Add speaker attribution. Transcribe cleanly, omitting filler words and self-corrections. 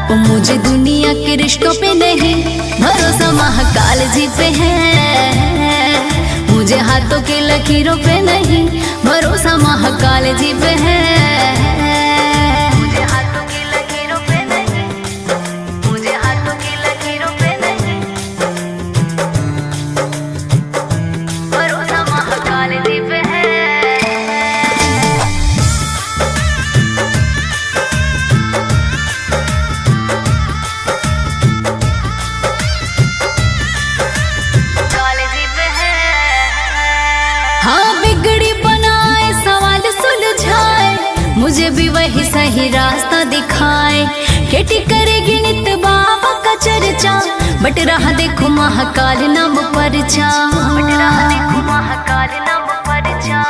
Speaker 1: मुझे दुनिया के रिश्तों पे नहीं भरोसा, महाकाल जी पे है। मुझे हाथों की लकीरों पे नहीं भरोसा, महाकाल जी पे है। मुझे हाथों की लकीरों पे नहीं, मुझे हाथों की लकीरों पे नहीं भरोसा, महाकाल जी पे है। हाँ बिगड़ी बनाए सवाल सुलझाए, मुझे भी वही सही रास्ता दिखाए। केटी करेगी नित बाबा का चर्चा, बट रहा देखो महाकाल नाम परचा, बट रहा देखो महाकाल नाम परचा।